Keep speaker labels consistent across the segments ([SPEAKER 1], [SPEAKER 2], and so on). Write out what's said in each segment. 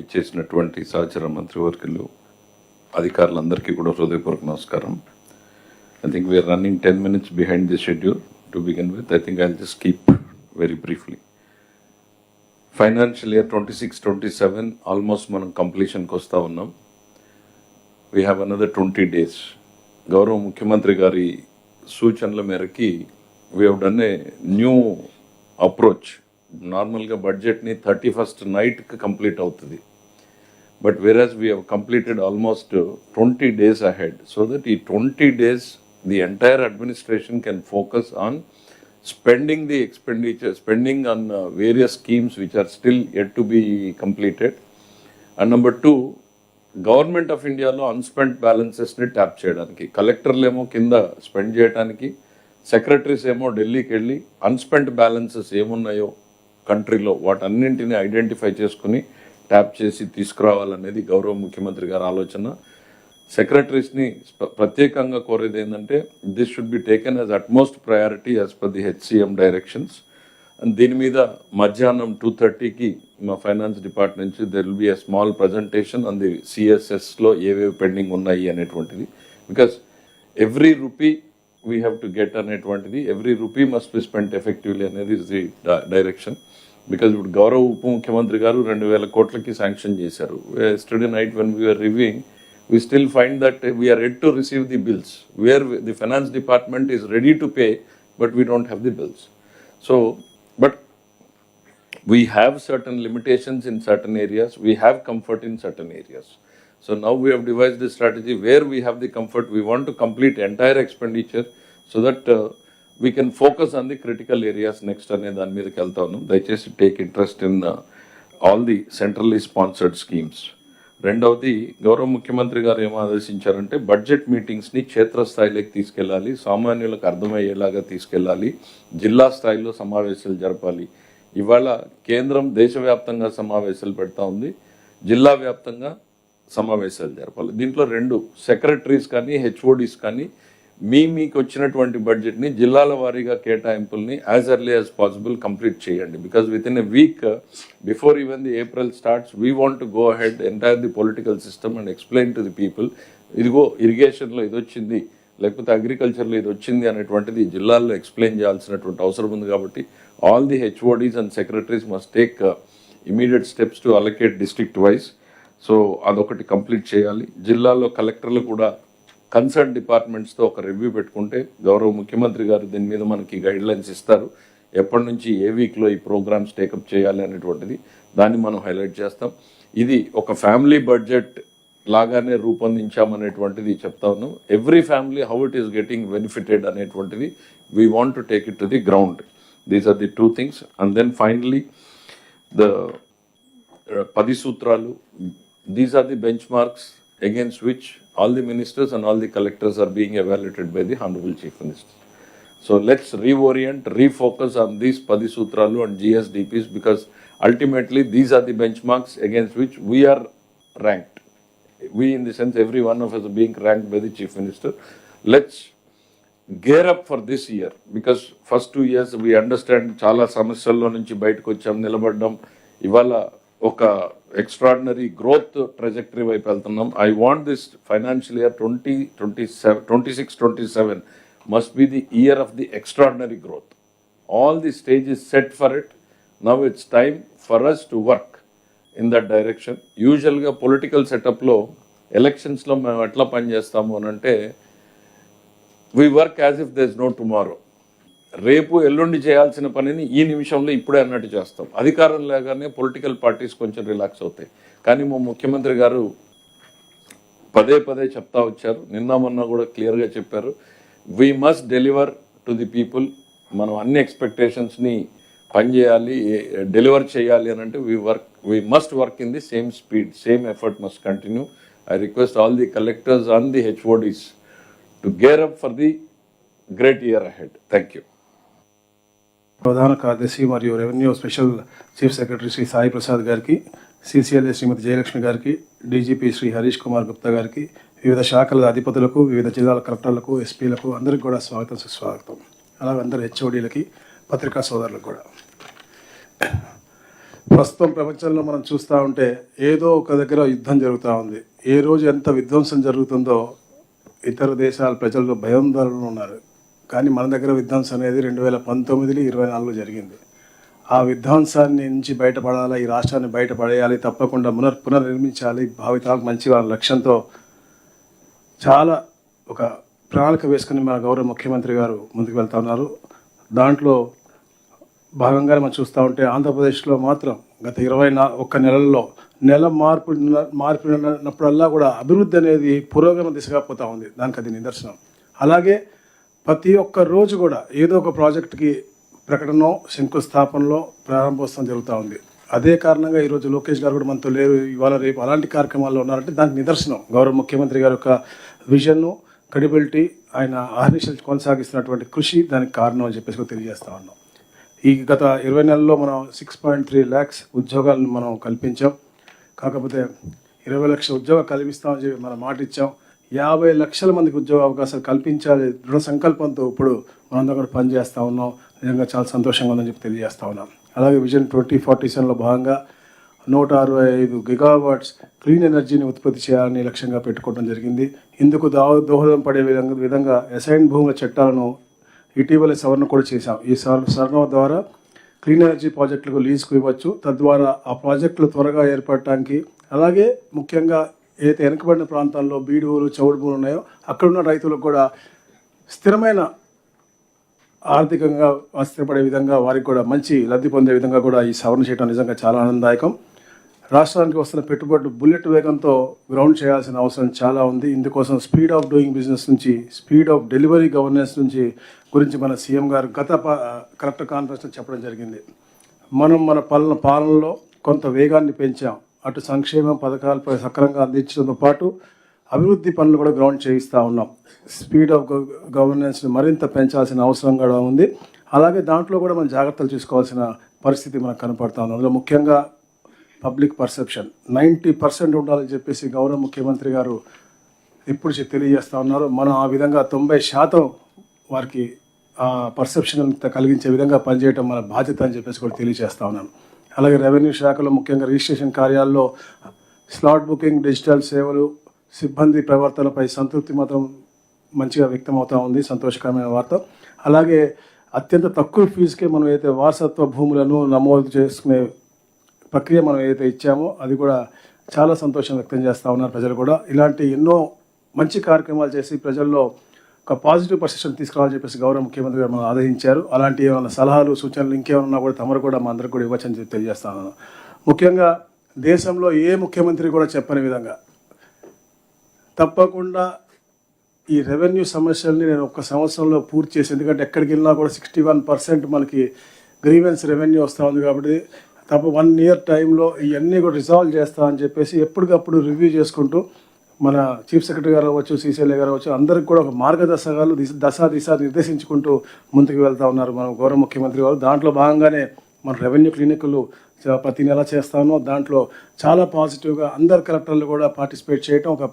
[SPEAKER 1] ఇచ్చేసినటువంటి సహచర మంత్రివర్గులు అధికారులందరికీ కూడా హృదయపూర్వక నమస్కారం. I think we are running 10 minutes behind the schedule to begin with. I think I'll just keep very briefly. Financial year 26-27 almost మనం కంప్లీషన్కి వస్తూ ఉన్నాం. We have another 20 days. గౌరవ ముఖ్యమంత్రి గారి సూచనల మేరకి we have done a new approach. నార్మల్గా బడ్జెట్ని 31st నైట్కి కంప్లీట్ అవుతుంది. But whereas we have completed almost 20 days ahead, so that in 20 days the entire administration can focus on spending the expenditure, spending on various schemes which are still yet to be completed. And number two, Government of India lo unspent balances ni tap cheyadaniki, collectorలు ఏమో కింద spend చేయడానికి, secretaries ఏమో ఢిల్లీకి వెళ్ళి unspent balances ఏమున్నాయో కంట్రీలో వాటన్నింటిని identify చేసుకుని tap చేసి తీసుకురావాలనేది గౌరవ ముఖ్యమంత్రి గారి ఆలోచన. సెక్రటరీస్ని ప్రత్యేకంగా కోరేది ఏంటంటే this should be taken as utmost priority as per the HCM directions. And దీని మీద మధ్యాహ్నం 2:30కి మా ఫైనాన్స్ డిపార్ట్మెంట్ నుంచి there will be a small presentation on the సిఎస్ఎస్లో ఏవేవి పెండింగ్ ఉన్నాయి అనేటువంటిది. Because every rupee we have to get అనేటువంటిది, every rupee must be spent effectively అనేది ఇస్ ది డైరెక్షన్. బికాజ్ ఇప్పుడు గౌరవ ఉప ముఖ్యమంత్రి గారు 2,000 కోట్లకి శాంక్షన్ చేశారు. Yesterday night when we are reviewing we still find that we are yet to receive the bills, where the finance department is ready to pay, but we don't have the bills. So, but we have certain limitations in certain areas, we have comfort in certain areas. So now we have devised a strategy where we have the comfort, we want to complete entire expenditure so that we can focus on the critical areas next ane dan meeda keltanu. Dayachesi take interest in all the centrally sponsored schemes. రెండవది గౌరవ ముఖ్యమంత్రి గారు ఏమో ఆదేశించారంటే budget మీటింగ్స్ని క్షేత్రస్థాయిలోకి తీసుకెళ్ళాలి, సామాన్యులకు అర్థమయ్యేలాగా తీసుకెళ్ళాలి, జిల్లా స్థాయిలో సమావేశాలు జరపాలి. ఇవాళ కేంద్రం దేశవ్యాప్తంగా సమావేశాలు పెడతా ఉంది, జిల్లా వ్యాప్తంగా సమావేశాలు జరపాలి. దీంట్లో 2 సెక్రటరీస్ కానీ హెచ్ఓడీస్ కానీ మీకు వచ్చినటువంటి బడ్జెట్ని జిల్లాల వారీగా కేటాయింపుల్ని as early as possible complete చేయండి. Because within a week before even the April starts we want to go ahead entire the political system and explain to the people, ఇదిగో ఇరిగేషన్లో ఇది వచ్చింది, లేకపోతే అగ్రికల్చర్లో ఇది వచ్చింది అనేటువంటిది జిల్లాల్లో ఎక్స్ప్లెయిన్ చేయాల్సినటువంటి అవసరం ఉంది. కాబట్టి all the HODs and secretaries must take immediate steps to allocate district wise. So అదొకటి కంప్లీట్ చేయాలి. జిల్లాలో కలెక్టర్లు కూడా కన్సర్న్ డిపార్ట్మెంట్స్తో ఒక రివ్యూ పెట్టుకుంటే గౌరవ ముఖ్యమంత్రి గారు దీని మీద మనకి గైడ్ లైన్స్ ఇస్తారు, ఎప్పటి నుంచి ఏ వీక్లో ఈ ప్రోగ్రామ్స్ టేకప్ చేయాలి అనేటువంటిది, దాన్ని మనం హైలైట్ చేస్తాం. ఇది ఒక ఫ్యామిలీ బడ్జెట్ లాగానే రూపొందించామనేటువంటిది చెప్తా ఉన్నాం. Every family how it is getting benefited అనేటువంటిది we want to take it to the ground. These are the 2 things. And then finally the 10 సూత్రాలు, these are the benchmarks against which all the ministers and all the collectors are being evaluated by the Honorable Chief Minister. So let's reorient, refocus on these 10 Sutralu and GSDPs, because ultimately these are the benchmarks against which we are ranked. We, in the sense, every one of us are being ranked by the Chief Minister. Let's gear up for this year, because first 2 years we understand chala samasyaల్లో నుంచి బయటకు వచ్చాం, నిలబడ్డాం. ఇవాళ ఒక extraordinary growth trajectory వైపు వెళ్తున్నాం. I want this financial year 26-27 must be the year of the extraordinary growth. All the stage is set for it. Now it's time for us to work in that direction. యూజువల్గా political సెటప్లో ఎలక్షన్స్లో మేము ఎట్లా పనిచేస్తాము అని అంటే we work as if there is no tomorrow. రేపు ఎల్లుండి చేయాల్సిన పనిని ఈ నిమిషంలో ఇప్పుడే అన్నట్టు చేస్తాం. అధికారం లేగానే పొలిటికల్ పార్టీస్ కొంచెం రిలాక్స్ అవుతాయి. కానీ మా ముఖ్యమంత్రి గారు పదే పదే చెప్తా వచ్చారు, నిన్న మొన్న కూడా క్లియర్గా చెప్పారు, we must deliver to the people. మనం అన్ని ఎక్స్పెక్టేషన్స్ని పనిచేయాలి, డెలివర్ చేయాలి అని అంటే we must work in the same speed, same effort must continue. I request all the collectors and the HODs to gear up for the great year ahead. Thank you.
[SPEAKER 2] ప్రధాన కార్యదర్శి మరియు revenue special chief secretary Shri Sai Prasad గారికి, CCLA Shrimati Jayalakshmi గారికి, DGP Shri Harish Kumar Gupta గారికి, వివిధ శాఖల అధిపతులకు, వివిధ జిల్లాల కలెక్టర్లకు, ఎస్పీలకు అందరికీ కూడా స్వాగతం సుస్వాగతం. అలాగే అందరు హెచ్ఓడీలకి, పత్రికా సోదరులకు కూడా. ప్రస్తుతం ప్రపంచంలో మనం చూస్తూ ఉంటే ఏదో ఒక దగ్గర యుద్ధం జరుగుతూ ఉంది. ఏ రోజు ఎంత విధ్వంసం జరుగుతుందో ఇతర దేశాల ప్రజలు భయాందోళనలో ఉన్నారు. కానీ మన దగ్గర విధ్వంసం అనేది 2019, 24 జరిగింది. ఆ విధ్వంసాన్ని నుంచి బయటపడాలి, ఈ రాష్ట్రాన్ని బయటపడేయాలి, తప్పకుండా పునర్నిర్మించాలి, భావితరాలకు మంచి వాళ్ళ లక్ష్యంతో చాలా ఒక ప్రణాళిక వేసుకుని మన గౌరవ ముఖ్యమంత్రి గారు ముందుకు వెళ్తా ఉన్నారు. దాంట్లో భాగంగానే మనం చూస్తూ ఉంటే ఆంధ్రప్రదేశ్లో మాత్రం గత 21 నెలల్లో మార్పునప్పుడల్లా కూడా అభివృద్ధి అనేది పురోగమన దిశగా పోతూ ఉంది. దానికి అది నిదర్శనం. అలాగే ప్రతి ఒక్క రోజు కూడా ఏదో ఒక ప్రాజెక్టుకి ప్రకటనలో, శంకుస్థాపనలో, ప్రారంభోత్సవం జరుగుతూ ఉంది. అదే కారణంగా ఈరోజు లోకేష్ గారు కూడా మనతో లేరు, ఇవాళ రేపు అలాంటి కార్యక్రమాల్లో ఉన్నారంటే దానికి నిదర్శనం గౌరవ ముఖ్యమంత్రి గారి యొక్క విజన్ను, క్రెడిబిలిటీ, ఆయన ఆర్నిషల్ కొనసాగిస్తున్నటువంటి కృషి దానికి కారణం అని చెప్పేసి తెలియజేస్తా ఉన్నాం. ఈ గత 20 నెలల్లో మనం 6.3 lakhs ఉద్యోగాలను మనం కల్పించాం. కాకపోతే 20 లక్షల ఉద్యోగాలు కల్పిస్తామని చెప్పి మనం మాట ఇచ్చాం. 50 లక్షల మందికి ఉద్యోగ అవకాశాలు కల్పించాలి దృఢ సంకల్పంతో ఇప్పుడు మనందరం కూడా పనిచేస్తూ ఉన్నాం. నిజంగా చాలా సంతోషంగా ఉందని చెప్పి తెలియజేస్తూ ఉన్నాం. అలాగే విజన్ 2047లో భాగంగా 165 gigawatts క్లీన్ ఎనర్జీని ఉత్పత్తి చేయాలని లక్ష్యంగా పెట్టుకోవడం జరిగింది. ఇందుకు దోహదం పడే విధంగా అసైన్ భూముల చట్టాలను ఇటీవల సవరణ కూడా చేశాం. ఈ సవరణ ద్వారా క్లీన్ ఎనర్జీ ప్రాజెక్టులకు లీజుకు ఇవ్వచ్చు. తద్వారా ఆ ప్రాజెక్టులు త్వరగా ఏర్పడటానికి, అలాగే ముఖ్యంగా ఏదైతే వెనుకబడిన ప్రాంతాల్లో బీడువులు, చౌడు భూములు ఉన్నాయో అక్కడున్న రైతులకు కూడా స్థిరమైన ఆర్థికంగా స్థిరపడే విధంగా వారికి కూడా మంచి లబ్ధి పొందే విధంగా కూడా ఈ సవరణ చేయడం నిజంగా చాలా ఆనందదాయకం. రాష్ట్రానికి వస్తున్న పెట్టుబడులు బుల్లెట్ వేగంతో గ్రౌండ్ చేయాల్సిన అవసరం చాలా ఉంది. ఇందుకోసం స్పీడ్ ఆఫ్ డూయింగ్ బిజినెస్ నుంచి, స్పీడ్ ఆఫ్ డెలివరీ గవర్నెన్స్ గురించి మన సీఎం గారు గత కలెక్టర్ కాన్ఫరెన్స్లో చెప్పడం జరిగింది. మనం మన పాలనలో కొంత వేగాన్ని పెంచాం. అటు సంక్షేమ పథకాలపై సక్రమంగా అందించడంతో పాటు అభివృద్ధి పనులు కూడా గ్రౌండ్ చేయిస్తూ ఉన్నాం. స్పీడ్ ఆఫ్ గవర్నెన్స్ని మరింత పెంచాల్సిన అవసరం కూడా ఉంది. అలాగే దాంట్లో కూడా మనం జాగ్రత్తలు తీసుకోవాల్సిన పరిస్థితి మనకు కనపడతా ఉంది. అందులో ముఖ్యంగా పబ్లిక్ పర్సెప్షన్ 90% ఉండాలని చెప్పేసి గౌరవ ముఖ్యమంత్రి గారు ఇప్పుడు తెలియజేస్తూ ఉన్నారు. మనం ఆ విధంగా 90% వారికి ఆ పర్సెప్షన్ కలిగించే విధంగా పనిచేయడం మన బాధ్యత అని చెప్పేసి కూడా తెలియజేస్తూ ఉన్నాను. అలాగే రెవెన్యూ శాఖలో ముఖ్యంగా రిజిస్ట్రేషన్ కార్యాల్లో స్లాట్ బుకింగ్, డిజిటల్ సేవలు, సిబ్బంది ప్రవర్తనపై సంతృప్తి మాత్రం మంచిగా వ్యక్తమవుతూ ఉంది. సంతోషకరమైన వార్త. అలాగే అత్యంత తక్కువ ఫీజుకే మనం ఏదైతే వారసత్వ భూములను నమోదు చేసుకునే ప్రక్రియ మనం ఏదైతే ఇచ్చామో అది కూడా చాలా సంతోషం వ్యక్తం చేస్తూ ఉన్నారు ప్రజలు కూడా. ఇలాంటి ఎన్నో మంచి కార్యక్రమాలు చేసి ప్రజల్లో ఒక పాజిటివ్ పర్సెప్షన్ తీసుకురావాలని చెప్పేసి గౌరవ ముఖ్యమంత్రి గారు మనం ఆదేశించారు. అలాంటి ఏమైనా సలహాలు, సూచనలు ఇంకేమన్నా కూడా తమరు కూడా మా అందరికి కూడా ఇవ్వచ్చని చెప్పి తెలియజేస్తాను. ముఖ్యంగా దేశంలో ఏ ముఖ్యమంత్రి కూడా చెప్పని విధంగా తప్పకుండా ఈ రెవెన్యూ సమస్యల్ని నేను ఒక సంవత్సరంలో పూర్తి చేసి, ఎందుకంటే ఎక్కడికి వెళ్ళినా కూడా 61% మనకి గ్రీవెన్స్ రెవెన్యూ వస్తూ ఉంది. కాబట్టి 1 year టైంలో ఇవన్నీ కూడా రిజాల్వ్ చేస్తామని చెప్పేసి ఎప్పటికప్పుడు రివ్యూ చేసుకుంటూ మన చీఫ్ సెక్రటరీ గారు అవ్వచ్చు, సీసీఎల్ఏ గారు అవ్వచ్చు, అందరికి కూడా ఒక మార్గదర్శకాలు దిశ నిర్దేశించుకుంటూ ముందుకు వెళ్తూ ఉన్నారు మన గౌరవ ముఖ్యమంత్రి గారు. దాంట్లో భాగంగానే మన రెవెన్యూ క్లినిక్లు ప్రతి నెల చేస్తామో దాంట్లో చాలా పాజిటివ్గా అందరు కలెక్టర్లు కూడా పార్టిసిపేట్ చేయటం, ఒక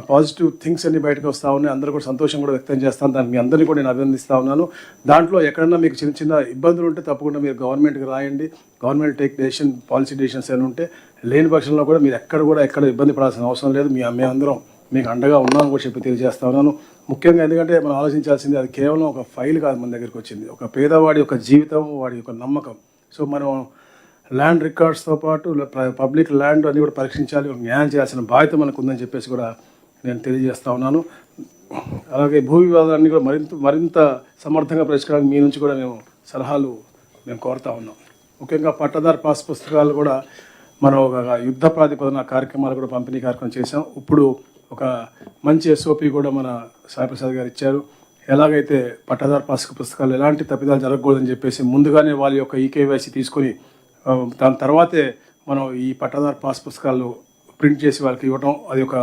[SPEAKER 2] పాజిటివ్ థింగ్స్ అన్ని బయటకు వస్తూ ఉన్నాయి. అందరూ కూడా సంతోషం కూడా వ్యక్తం చేస్తాను. దానికి మీ అందరినీ కూడా నేను అభినందిస్తూ ఉన్నాను. దాంట్లో ఎక్కడన్నా మీకు చిన్న చిన్న ఇబ్బందులు ఉంటే తప్పకుండా మీరు గవర్నమెంట్కి రాయండి. గవర్నమెంట్ టేక్ పాలసీ డెసిషన్స్ ఏమైనా ఉంటే, లేని పక్షంలో కూడా మీరు ఎక్కడ ఇబ్బంది పడాల్సిన అవసరం లేదు. మేమందరం మీకు అండగా ఉన్నామని కూడా చెప్పి తెలియజేస్తా ఉన్నాను. ముఖ్యంగా ఎందుకంటే మనం ఆలోచించాల్సింది అది కేవలం ఒక ఫైల్ కాదు, మన దగ్గరికి వచ్చింది ఒక పేదవాడి యొక్క జీవితం, వాడి యొక్క నమ్మకం. సో మనం ల్యాండ్ రికార్డ్స్తో పాటు పబ్లిక్ ల్యాండ్ అన్ని కూడా పరీక్షించాలి, న్యాయం చేయాల్సిన బాధ్యత మనకు ఉందని చెప్పేసి కూడా నేను తెలియజేస్తా ఉన్నాను. అలాగే భూ వివాదాన్ని కూడా మరింత సమర్థంగా పరిష్కారానికి మీ నుంచి కూడా సలహాలు కోరుతా ఉన్నాం. ముఖ్యంగా పట్టదారు పాస్ పుస్తకాలు కూడా మనం ఒక యుద్ధ ప్రాతిపదన కార్యక్రమాలు కూడా పంపిణీ కార్యక్రమం చేసాం. ఇప్పుడు ఒక మంచి SOP కూడా మన సాయిప్రసాద్ గారు ఇచ్చారు. ఎలాగైతే పట్టదారు పాస్ పుస్తకాలు ఎలాంటి తప్పిదాలు జరగకూడదని చెప్పేసి ముందుగానే వాళ్ళ యొక్క EKYC తీసుకొని దాని తర్వాతే మనం ఈ పట్టదారు పాస్ పుస్తకాలు ప్రింట్ చేసి వాళ్ళకి ఇవ్వటం, అది ఒక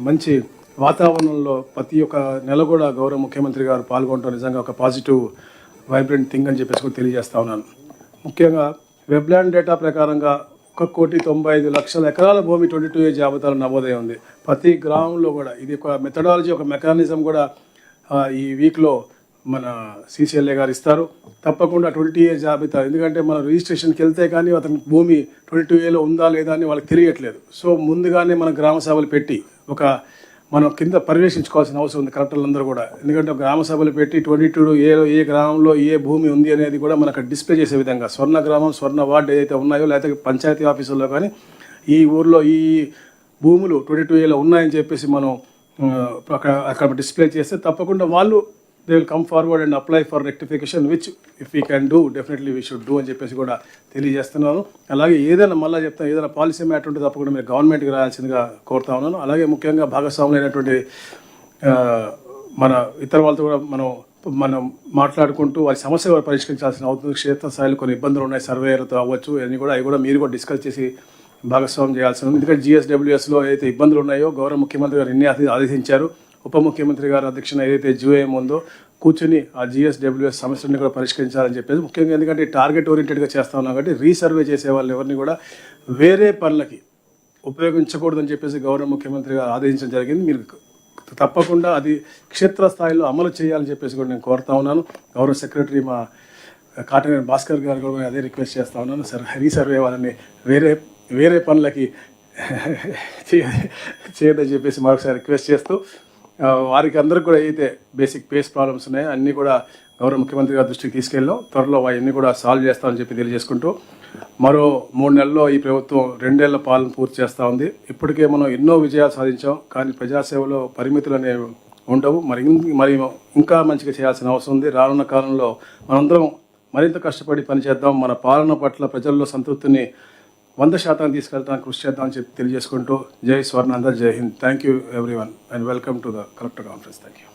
[SPEAKER 2] మంచి వాతావరణంలో ప్రతి ఒక్క నెల కూడా గౌరవ ముఖ్యమంత్రి గారు పాల్గొనడం నిజంగా ఒక పాజిటివ్ వైబ్రెంట్ థింగ్ అని చెప్పేసి కూడా తెలియజేస్తా ఉన్నాను. ముఖ్యంగా వెబ్లాండ్ డేటా ప్రకారంగా 1,95,00,000 ఎకరాల భూమి 22A జాబితాలో నమోదై ఉంది. ప్రతి గ్రామంలో కూడా ఇది ఒక మెథడాలజీ, ఒక మెకానిజం కూడా ఈ వీక్లో మన సిసిఎల్ఏ గారు ఇస్తారు. తప్పకుండా 20A జాబితా, ఎందుకంటే మనం రిజిస్ట్రేషన్కి వెళ్తే కానీ అతని భూమి 22Aలో ఉందా లేదా అని వాళ్ళకి తెలియట్లేదు. సో ముందుగానే మన గ్రామ సభలు పెట్టి మనం కింద పర్యవేక్షించుకోవాల్సిన అవసరం ఉంది కలెక్టర్లందరూ కూడా. ఎందుకంటే గ్రామ సభలు పెట్టి 22Aలో ఏ గ్రామంలో ఏ భూమి ఉంది అనేది కూడా మనకు డిస్ప్లే చేసే విధంగా స్వర్ణ గ్రామం, స్వర్ణ వార్డు ఏదైతే ఉన్నాయో, లేకపోతే పంచాయతీ ఆఫీసుల్లో కానీ ఈ ఊర్లో ఈ భూములు 22Aలో ఉన్నాయని చెప్పేసి మనం అక్కడ డిస్ప్లే చేస్తే తప్పకుండా వాళ్ళు they will come forward and apply for rectification, which if we can do definitely we should do అని చెప్పేసి కూడా తెలియజేస్తున్నాను. అలాగే ఏదైనా మళ్ళీ చెప్తాను, ఏదైనా పాలసీ మ్యాటర్ ఉంటే తప్పకుండా మీరు గవర్నమెంట్కి రాయాల్సిందిగా కోరుతా ఉన్నాను. అలాగే ముఖ్యంగా భాగస్వాములైనటువంటి మన ఇతర వాళ్ళతో కూడా మనం మాట్లాడుకుంటూ వారి సమస్య కూడా పరిష్కరించాల్సిన అవుతుంది. క్షేత్రస్థాయిలో కొన్ని ఇబ్బందులు ఉన్నాయి, సర్వేలతో అవ్వచ్చు, అవి కూడా మీరు కూడా డిస్కస్ చేసి భాగస్వామ్యం చేయాల్సి ఉంది. ఎందుకంటే GSWSలో ఏదైతే ఇబ్బందులు ఉన్నాయో గౌరవ ముఖ్యమంత్రి గారు ఎన్ని ఆదేశించారు, ఉప ముఖ్యమంత్రి గారి అధ్యక్షన ఏదైతే GOM ఉందో కూర్చుని ఆ GSWS సమస్యలను కూడా పరిష్కరించాలని చెప్పేసి ముఖ్యంగా, ఎందుకంటే టార్గెట్ ఓరియంటెడ్గా చేస్తా ఉన్నాం కాబట్టి రీసర్వే చేసే వాళ్ళు ఎవరిని కూడా వేరే పనులకి ఉపయోగించకూడదని చెప్పేసి గౌరవ ముఖ్యమంత్రి గారు ఆదేశించడం జరిగింది. మీరు తప్పకుండా అది క్షేత్రస్థాయిలో అమలు చేయాలని చెప్పేసి కూడా నేను కోరుతా ఉన్నాను. గౌరవ సెక్రటరీ మా కాటనేని భాస్కర్ గారు కూడా అదే రిక్వెస్ట్ చేస్తా ఉన్నాను. రీసర్వే వాళ్ళని వేరే పనులకి చేయదని చెప్పేసి మరొకసారి రిక్వెస్ట్ చేస్తూ, వారికి అందరికి కూడా అయితే బేసిక్ పేస్ ప్రాబ్లమ్స్ ఉన్నాయో అన్నీ కూడా గౌరవ ముఖ్యమంత్రి గారి దృష్టికి తీసుకెళ్ళాం. త్వరలో అవన్నీ కూడా సాల్వ్ చేస్తామని చెప్పి తెలియజేసుకుంటూ, మరో 3 నెలల్లో ఈ ప్రభుత్వం 2 ఏళ్ల పాలన పూర్తి చేస్తూ ఉంది. ఇప్పటికే మనం ఎన్నో విజయాలు సాధించాం, కానీ ప్రజాసేవలో పరిమితులు అనేవి ఉండవు. మరి ఇంకా మంచిగా చేయాల్సిన అవసరం ఉంది. రానున్న కాలంలో మనందరం మరింత కష్టపడి పనిచేద్దాం. మన పాలన పట్ల ప్రజల్లో సంతృప్తిని 100% తీసుకెళ్తానికి కృషి చేద్దామని చెప్పి తెలియజేసుకుంటూ, జై స్వర్ణాంధ్ర, జై Hind. Thank you everyone and welcome to the collector conference. Thank you.